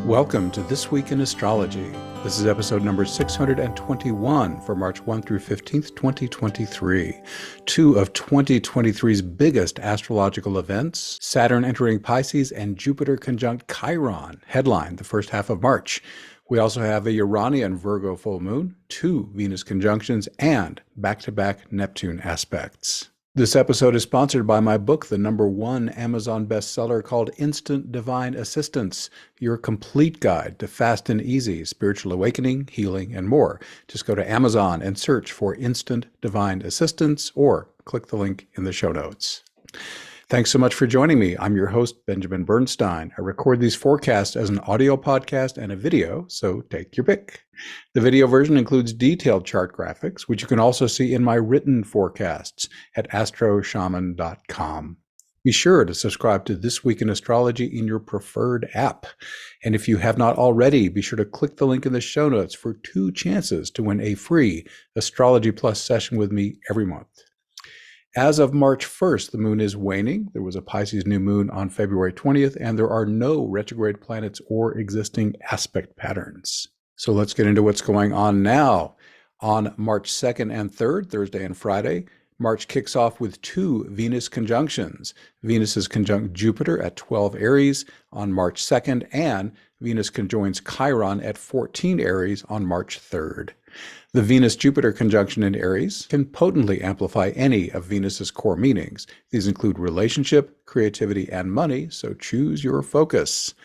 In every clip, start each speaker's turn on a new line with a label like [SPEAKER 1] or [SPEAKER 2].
[SPEAKER 1] Welcome to This Week in Astrology. This is episode number 621 for March 1 through 15th, 2023. Two of 2023's biggest astrological events, Saturn entering Pisces and Jupiter conjunct Chiron, headline the first half of March. We also have a Uranian Virgo full moon, two Venus conjunctions, and back-to-back Neptune aspects. This episode is sponsored by my book, the #1 Amazon bestseller called Instant Divine Assistance, your complete guide to fast and easy spiritual awakening, healing, and more. Just go to Amazon and search for Instant Divine Assistance or click the link in the show notes. Thanks so much for joining me. I'm your host, Benjamin Bernstein. I record these forecasts as an audio podcast and a video, so take your pick. The video version includes detailed chart graphics, which you can also see in my written forecasts at astroshaman.com. Be sure to subscribe to This Week in Astrology in your preferred app. And if you have not already, be sure to click the link in the show notes for 2 chances to win a free Astrology Plus session with me every month. As of March 1st, the moon is waning. There was a Pisces new moon on February 20th, and there are no retrograde planets or existing aspect patterns. So let's get into what's going on now. On March 2nd and 3rd, Thursday and Friday, March kicks off with 2 Venus conjunctions. Venus is conjunct Jupiter at 12 Aries on March 2nd, and Venus conjoins Chiron at 14 Aries on March 3rd. The Venus-Jupiter conjunction in Aries can potently amplify any of Venus's core meanings. These include relationship, creativity, and money, so choose your focus.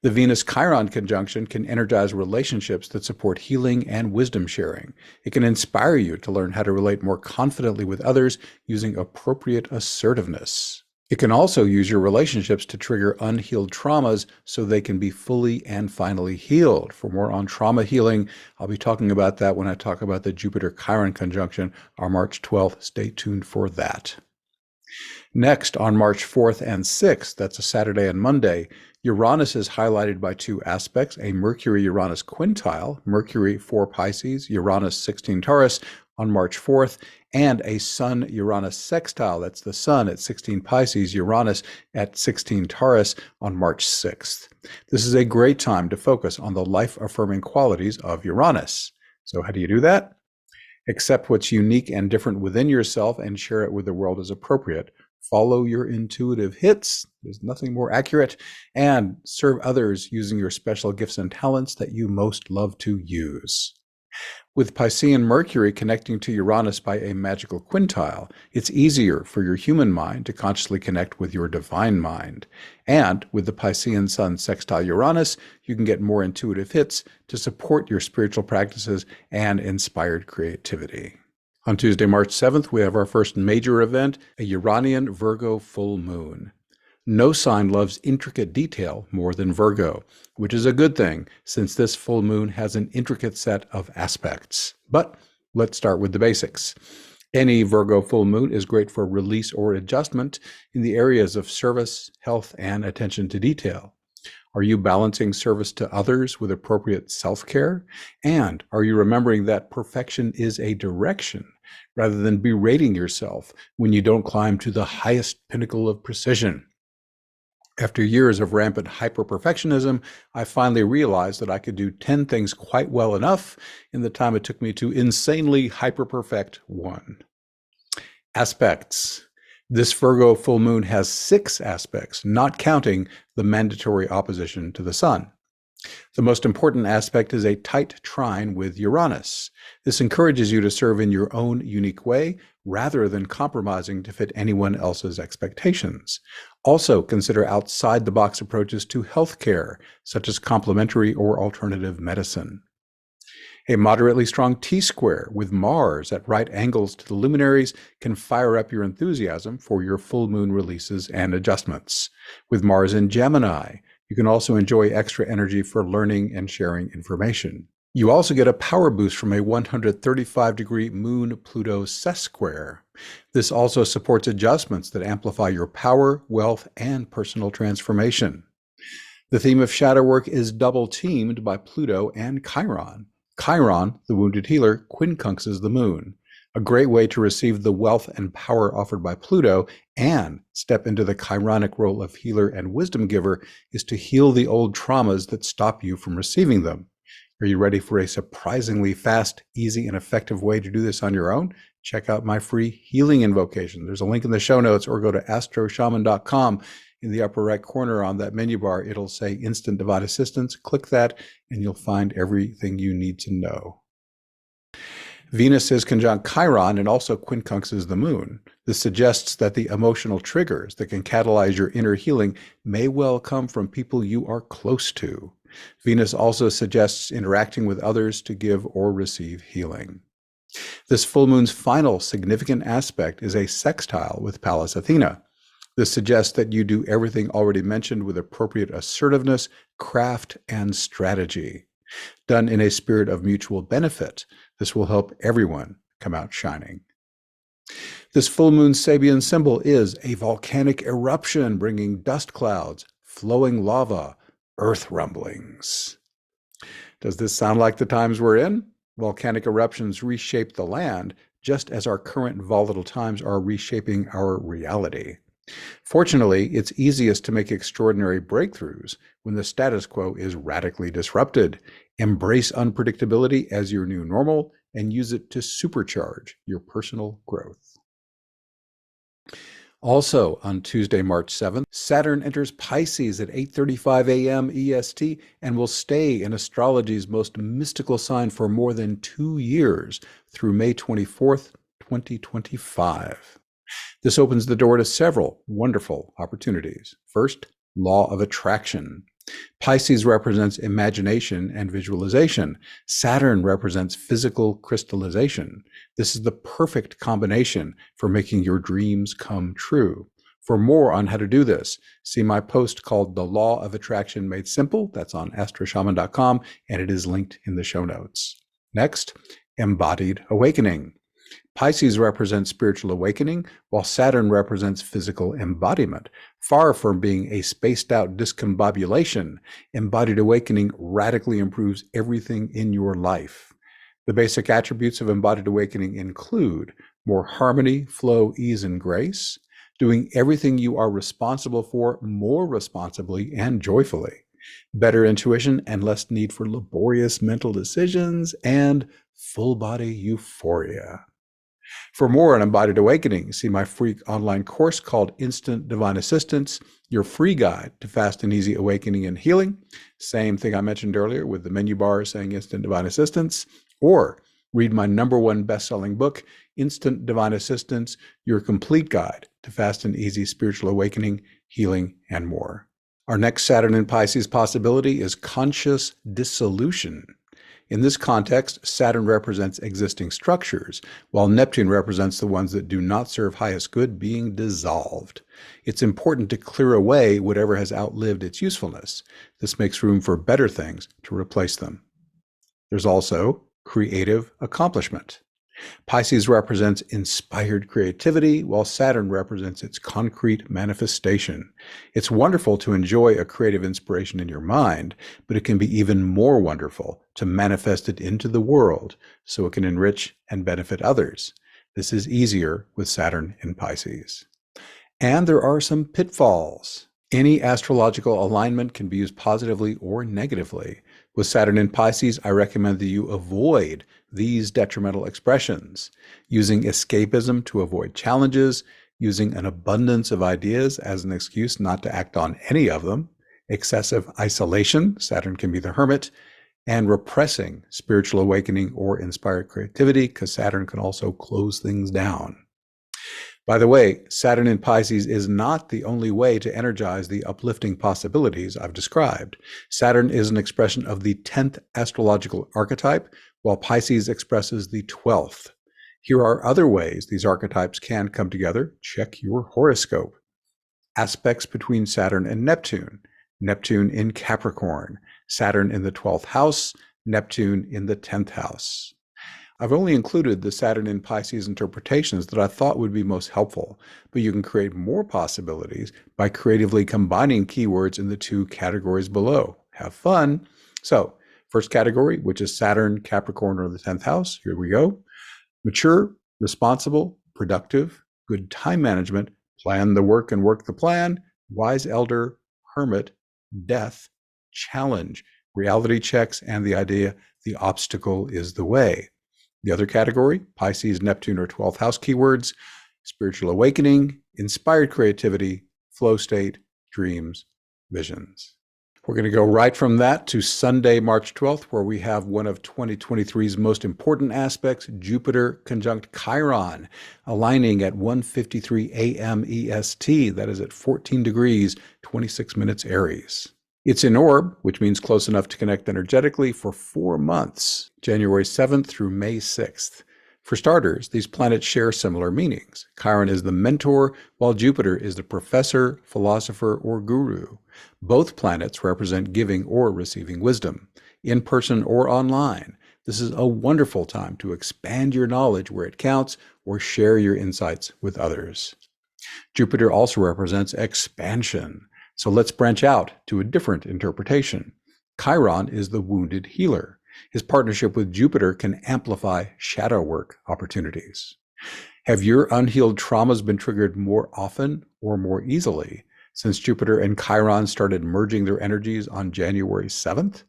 [SPEAKER 1] The Venus-Chiron conjunction can energize relationships that support healing and wisdom sharing. It can inspire you to learn how to relate more confidently with others using appropriate assertiveness. It can also use your relationships to trigger unhealed traumas so they can be fully and finally healed. For more on trauma healing, I'll be talking about that when I talk about the Jupiter-Chiron conjunction on March 12th. Stay tuned for that. Next, on March 4th and 6th, that's a Saturday and Monday, Uranus is highlighted by 2 aspects, a Mercury-Uranus quintile, Mercury 4 Pisces, Uranus 16 Taurus on March 4th, and a Sun-Uranus sextile, that's the Sun at 16 Pisces, Uranus at 16 Taurus on March 6th. This is a great time to focus on the life-affirming qualities of Uranus. So how do you do that? Accept what's unique and different within yourself and share it with the world as appropriate. Follow your intuitive hits, there's nothing more accurate, and serve others using your special gifts and talents that you most love to use. With Piscean Mercury connecting to Uranus by a magical quintile, it's easier for your human mind to consciously connect with your divine mind. And with the Piscean Sun sextile Uranus, you can get more intuitive hits to support your spiritual practices and inspired creativity. On Tuesday, March 7th, we have our first major event, a Uranian Virgo full moon. No sign loves intricate detail more than Virgo, which is a good thing since this full moon has an intricate set of aspects. But let's start with the basics. Any Virgo full moon is great for release or adjustment in the areas of service, health, and attention to detail. Are you balancing service to others with appropriate self-care? And are you remembering that perfection is a direction rather than berating yourself when you don't climb to the highest pinnacle of precision? After years of rampant hyper-perfectionism, I finally realized that I could do 10 things quite well enough in the time it took me to insanely hyper-perfect 1. Aspects. This Virgo full moon has 6 aspects, not counting the mandatory opposition to the Sun. The most important aspect is a tight trine with Uranus. This encourages you to serve in your own unique way rather than compromising to fit anyone else's expectations. Also consider outside-the-box approaches to healthcare, such as complementary or alternative medicine. A moderately strong T-square with Mars at right angles to the luminaries can fire up your enthusiasm for your full moon releases and adjustments. With Mars in Gemini, you can also enjoy extra energy for learning and sharing information. You also get a power boost from a 135-degree Moon-Pluto sesquare. This also supports adjustments that amplify your power, wealth, and personal transformation. The theme of shadow work is double-teamed by Pluto and Chiron. Chiron, the wounded healer, quincunxes the moon. A great way to receive the wealth and power offered by Pluto and step into the Chironic role of healer and wisdom giver is to heal the old traumas that stop you from receiving them. Are you ready for a surprisingly fast, easy, and effective way to do this on your own? Check out my free healing invocation. There's a link in the show notes, or go to astroshaman.com. In the upper right corner on that menu bar, it'll say Instant Divine Assistance. Click that, and you'll find everything you need to know. Venus is conjunct Chiron and also quincunxes the moon. This suggests that the emotional triggers that can catalyze your inner healing may well come from people you are close to. Venus also suggests interacting with others to give or receive healing. This full moon's final significant aspect is a sextile with Pallas Athena. This suggests that you do everything already mentioned with appropriate assertiveness, craft, and strategy. Done in a spirit of mutual benefit, this will help everyone come out shining. This full moon Sabian symbol is a volcanic eruption bringing dust clouds, flowing lava, earth rumblings. Does this sound like the times we're in? Volcanic eruptions reshape the land, just as our current volatile times are reshaping our reality. Fortunately, it's easiest to make extraordinary breakthroughs when the status quo is radically disrupted. Embrace unpredictability as your new normal and use it to supercharge your personal growth. Also, on Tuesday, March 7th, Saturn enters Pisces at 8:35 a.m. EST and will stay in astrology's most mystical sign for more than 2 years through May 24th, 2025. This opens the door to several wonderful opportunities. First, law of attraction. Pisces represents imagination and visualization. Saturn represents physical crystallization. This is the perfect combination for making your dreams come true. For more on how to do this, see my post called The Law of Attraction Made Simple. That's on astroshaman.com, and it is linked in the show notes. Next, embodied awakening. Pisces represents spiritual awakening, while Saturn represents physical embodiment. Far from being a spaced-out discombobulation, embodied awakening radically improves everything in your life. The basic attributes of embodied awakening include more harmony, flow, ease, and grace, doing everything you are responsible for more responsibly and joyfully, better intuition and less need for laborious mental decisions, and full-body euphoria. For more on embodied awakening, see my free online course called Instant Divine Assistance, your free guide to fast and easy awakening and healing. Same thing I mentioned earlier with the menu bar saying Instant Divine Assistance. Or read my #1 best-selling book, Instant Divine Assistance, your complete guide to fast and easy spiritual awakening, healing, and more. Our next Saturn in Pisces possibility is conscious dissolution. In this context, Saturn represents existing structures, while Neptune represents the ones that do not serve highest good being dissolved. It's important to clear away whatever has outlived its usefulness. This makes room for better things to replace them. There's also creative accomplishment. Pisces represents inspired creativity, while Saturn represents its concrete manifestation. It's wonderful to enjoy a creative inspiration in your mind, but it can be even more wonderful to manifest it into the world so it can enrich and benefit others. This is easier with Saturn in Pisces. And there are some pitfalls. Any astrological alignment can be used positively or negatively. With Saturn in Pisces, I recommend that you avoid these detrimental expressions: using escapism to avoid challenges, using an abundance of ideas as an excuse not to act on any of them, excessive isolation, Saturn can be the hermit, and repressing spiritual awakening or inspired creativity, because Saturn can also close things down. By the way, Saturn in Pisces is not the only way to energize the uplifting possibilities I've described. Saturn is an expression of the 10th astrological archetype, while Pisces expresses the 12th. Here are other ways these archetypes can come together. Check your horoscope. Aspects between Saturn and Neptune. Neptune in Capricorn, Saturn in the 12th house, Neptune in the 10th house. I've only included the Saturn in Pisces interpretations that I thought would be most helpful, but you can create more possibilities by creatively combining keywords in the two categories below. Have fun. So, first category, which is Saturn, Capricorn, or the 10th house. Here we go. Mature, responsible, productive, good time management, plan the work and work the plan, wise elder, hermit, death, challenge, reality checks, and the idea the obstacle is the way. The other category, Pisces, Neptune, or 12th house keywords, spiritual awakening, inspired creativity, flow state, dreams, visions. We're going to go right from that to Sunday, March 12th, where we have one of 2023's most important aspects, Jupiter conjunct Chiron, aligning at 1:53 a.m. EST. That is at 14 degrees, 26 minutes Aries. It's in orb, which means close enough to connect energetically, for 4 months, January 7th through May 6th. For starters, these planets share similar meanings. Chiron is the mentor, while Jupiter is the professor, philosopher, or guru. Both planets represent giving or receiving wisdom, in person or online. This is a wonderful time to expand your knowledge where it counts or share your insights with others. Jupiter also represents expansion. So let's branch out to a different interpretation. Chiron is the wounded healer. His partnership with Jupiter can amplify shadow work opportunities. Have your unhealed traumas been triggered more often or more easily since Jupiter and Chiron started merging their energies on January 7th?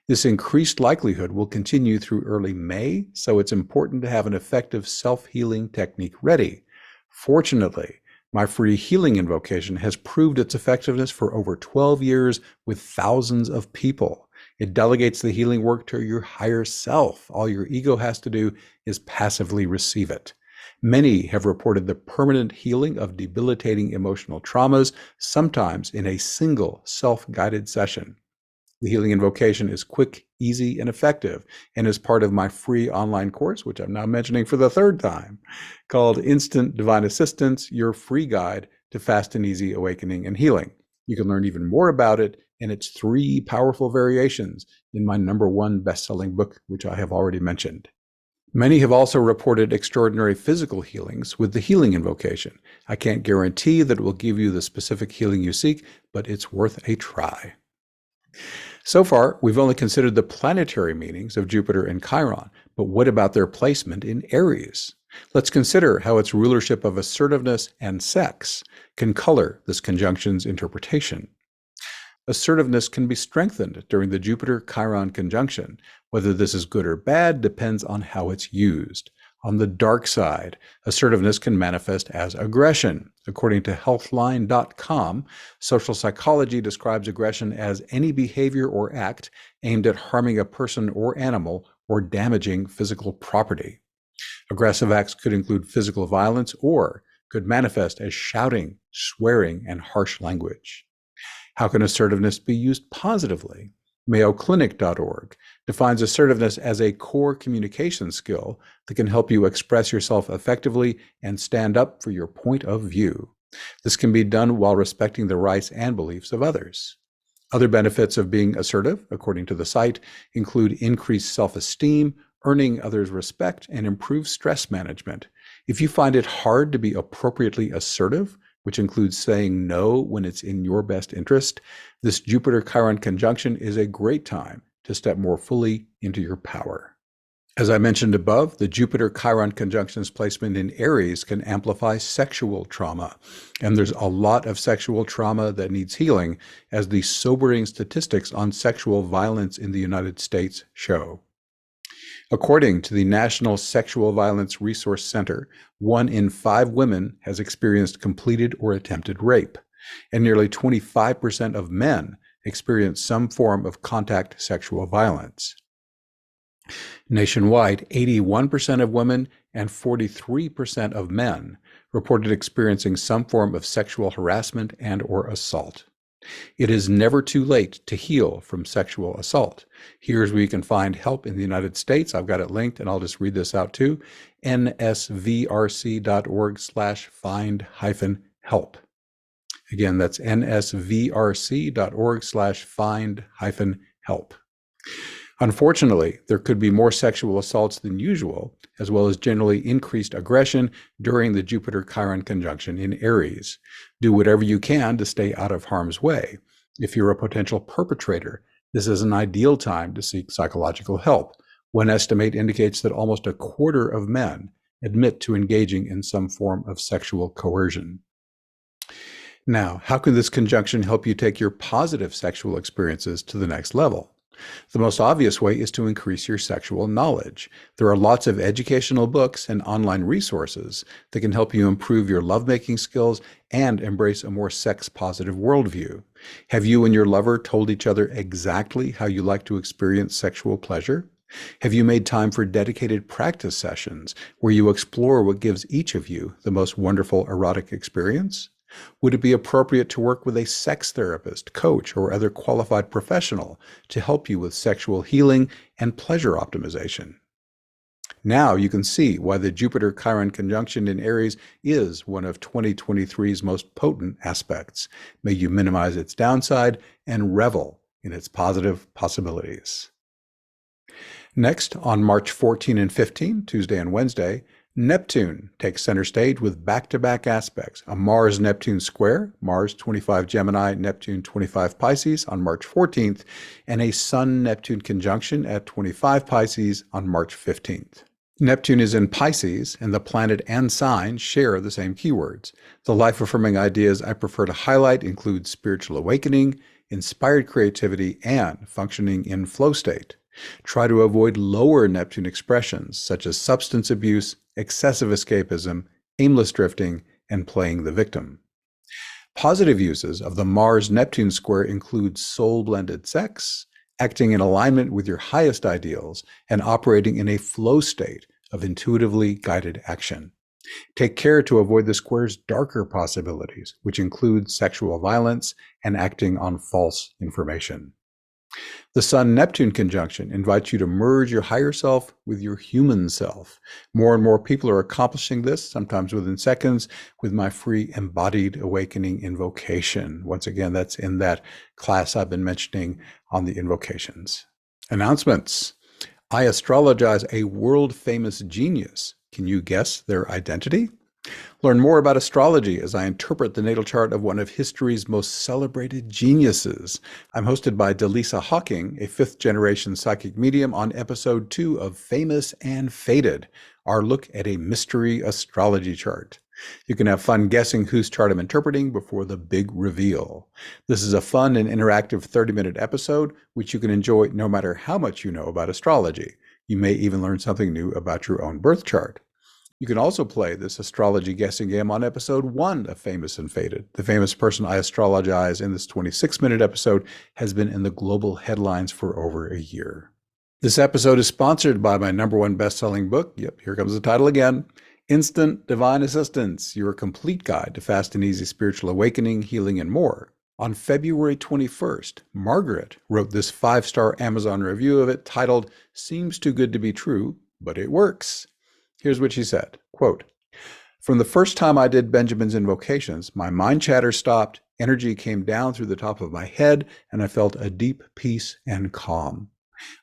[SPEAKER 1] This increased likelihood will continue through early May, so it's important to have an effective self-healing technique ready. Fortunately, my free healing invocation has proved its effectiveness for over 12 years with thousands of people. It delegates the healing work to your higher self. All your ego has to do is passively receive it. Many have reported the permanent healing of debilitating emotional traumas, sometimes in a single self-guided session. The healing invocation is quick, easy, and effective, and is part of my free online course, which I'm now mentioning for the third time, called Instant Divine Assistance, your free guide to fast and easy awakening and healing. You can learn even more about it and its 3 powerful variations in my #1 best-selling book, which I have already mentioned. Many have also reported extraordinary physical healings with the healing invocation. I can't guarantee that it will give you the specific healing you seek, but it's worth a try. So far, we've only considered the planetary meanings of Jupiter and Chiron, but what about their placement in Aries? Let's consider how its rulership of assertiveness and sex can color this conjunction's interpretation. Assertiveness can be strengthened during the Jupiter-Chiron conjunction. Whether this is good or bad depends on how it's used. On the dark side, assertiveness can manifest as aggression. According to Healthline.com, social psychology describes aggression as any behavior or act aimed at harming a person or animal or damaging physical property. Aggressive acts could include physical violence or could manifest as shouting, swearing, and harsh language. How can assertiveness be used positively? MayoClinic.org defines assertiveness as a core communication skill that can help you express yourself effectively and stand up for your point of view. This can be done while respecting the rights and beliefs of others. Other benefits of being assertive, according to the site, include increased self-esteem, earning others' respect, and improved stress management. If you find it hard to be appropriately assertive, which includes saying no when it's in your best interest, this Jupiter-Chiron conjunction is a great time to step more fully into your power. As I mentioned above, the Jupiter-Chiron conjunction's placement in Aries can amplify sexual trauma, and there's a lot of sexual trauma that needs healing, as the sobering statistics on sexual violence in the United States show. According to the National Sexual Violence Resource Center, 1 in 5 women has experienced completed or attempted rape, and nearly 25% of men experience some form of contact sexual violence. Nationwide, 81% of women and 43% of men reported experiencing some form of sexual harassment and/or assault. It is never too late to heal from sexual assault. Here's where you can find help in the United States. I've got it linked, and I'll just read this out too. nsvrc.org/find-help. Again, that's nsvrc.org/find-help. Unfortunately, there could be more sexual assaults than usual, as well as generally increased aggression during the Jupiter-Chiron conjunction in Aries. Do whatever you can to stay out of harm's way. If you're a potential perpetrator, this is an ideal time to seek psychological help. One estimate indicates that almost a quarter of men admit to engaging in some form of sexual coercion. Now, how can this conjunction help you take your positive sexual experiences to the next level? The most obvious way is to increase your sexual knowledge. There are lots of educational books and online resources that can help you improve your lovemaking skills and embrace a more sex-positive worldview. Have you and your lover told each other exactly how you like to experience sexual pleasure? Have you made time for dedicated practice sessions where you explore what gives each of you the most wonderful erotic experience? Would it be appropriate to work with a sex therapist, coach, or other qualified professional to help you with sexual healing and pleasure optimization? Now you can see why the Jupiter-Chiron conjunction in Aries is one of 2023's most potent aspects. May you minimize its downside and revel in its positive possibilities. Next, on March 14 and 15, Tuesday and Wednesday, Neptune takes center stage with back-to-back aspects, a Mars-Neptune square, Mars 25 Gemini, Neptune 25 Pisces on March 14th, and a Sun-Neptune conjunction at 25 Pisces on March 15th. Neptune is in Pisces, and the planet and sign share the same keywords. The life-affirming ideas I prefer to highlight include spiritual awakening, inspired creativity, and functioning in flow state. Try to avoid lower Neptune expressions such as substance abuse, excessive escapism, aimless drifting, and playing the victim. Positive uses of the Mars-Neptune square include soul-blended sex, acting in alignment with your highest ideals, and operating in a flow state of intuitively guided action. Take care to avoid the square's darker possibilities, which include sexual violence and acting on false information. The Sun-Neptune conjunction invites you to merge your higher self with your human self. More and more people are accomplishing this, sometimes within seconds, with my free embodied awakening invocation. Once again, that's in that class I've been mentioning on the invocations. Announcements. I astrologize a world-famous genius. Can you guess their identity? Learn more about astrology as I interpret the natal chart of one of history's most celebrated geniuses. I'm hosted by Delisa Hawking, a fifth-generation psychic medium, on episode 2 of Famous and Fated, our look at a mystery astrology chart. You can have fun guessing whose chart I'm interpreting before the big reveal. This is a fun and interactive 30-minute episode, which you can enjoy no matter how much you know about astrology. You may even learn something new about your own birth chart. You can also play this astrology guessing game on episode 1 of Famous and Fated. The famous person I astrologize in this 26-minute episode has been in the global headlines for over a year. This episode is sponsored by my #1 best-selling book. Yep, here comes the title again. Instant Divine Assistance, your complete guide to fast and easy spiritual awakening, healing, and more. On February 21st, Margaret wrote this 5-star Amazon review of it titled, "Seems too good to be true, but it works." Here's what she said, quote, "From the first time I did Benjamin's invocations, my mind chatter stopped, energy came down through the top of my head, and I felt a deep peace and calm.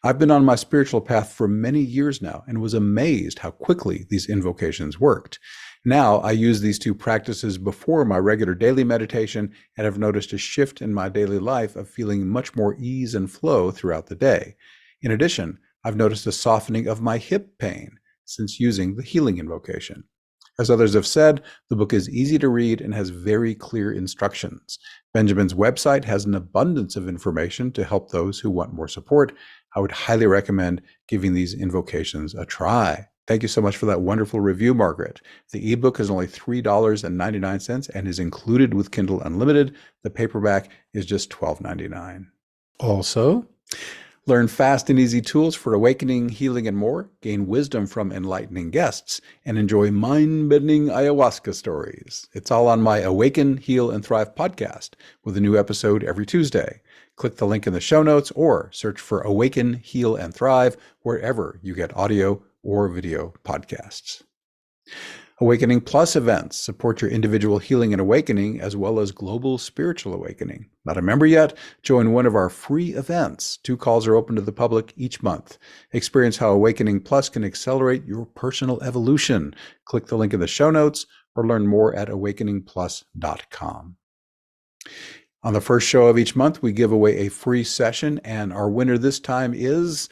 [SPEAKER 1] I've been on my spiritual path for many years now and was amazed how quickly these invocations worked. Now I use these 2 practices before my regular daily meditation and have noticed a shift in my daily life of feeling much more ease and flow throughout the day. In addition, I've noticed a softening of my hip pain since using the healing invocation. As others have said, the book is easy to read and has very clear instructions. Benjamin's website has an abundance of information to help those who want more support. I would highly recommend giving these invocations a try." Thank you so much for that wonderful review, Margaret. The ebook is only $3.99 and is included with Kindle Unlimited. The paperback is just $12.99. Also, learn fast and easy tools for awakening, healing, and more, gain wisdom from enlightening guests, and enjoy mind-bending ayahuasca stories. It's all on my Awaken, Heal, and Thrive podcast, with a new episode every Tuesday. Click the link in the show notes or search for Awaken, Heal, and Thrive wherever you get audio or video podcasts. Awakening Plus events support your individual healing and awakening, as well as global spiritual awakening. Not a member yet? Join one of our free events. 2 calls are open to the public each month. Experience how Awakening Plus can accelerate your personal evolution. Click the link in the show notes or learn more at awakeningplus.com. On the first show of each month, we give away a free session, and our winner this time is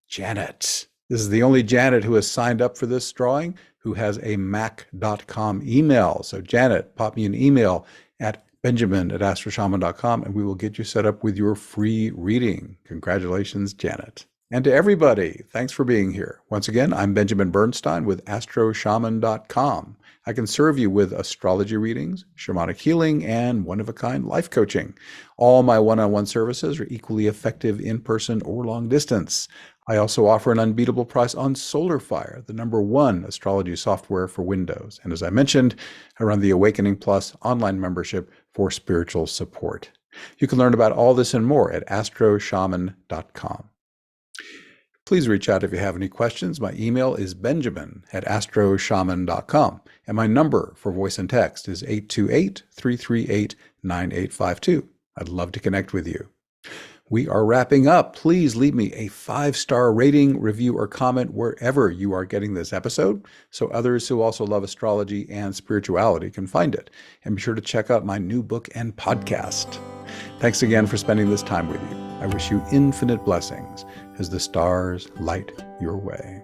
[SPEAKER 1] Janet. This is the only Janet who has signed up for this drawing, who has a mac.com email. So Janet, pop me an email at benjamin@astroshaman.com and we will get you set up with your free reading. Congratulations, Janet. And to everybody, thanks for being here. Once again, I'm Benjamin Bernstein with astroshaman.com. I can serve you with astrology readings, shamanic healing, and one-of-a-kind life coaching. All my one-on-one services are equally effective in person or long distance. I also offer an unbeatable price on SolarFire, the #1 astrology software for Windows. And as I mentioned, I run the Awakening Plus online membership for spiritual support. You can learn about all this and more at astroshaman.com. Please reach out if you have any questions. My email is benjamin@astroshaman.com, and my number for voice and text is 828-338-9852. I'd love to connect with you. We are wrapping up. Please leave me a 5-star rating, review, or comment wherever you are getting this episode, so others who also love astrology and spirituality can find it. And be sure to check out my new book and podcast. Thanks again for spending this time with you. I wish you infinite blessings as the stars light your way.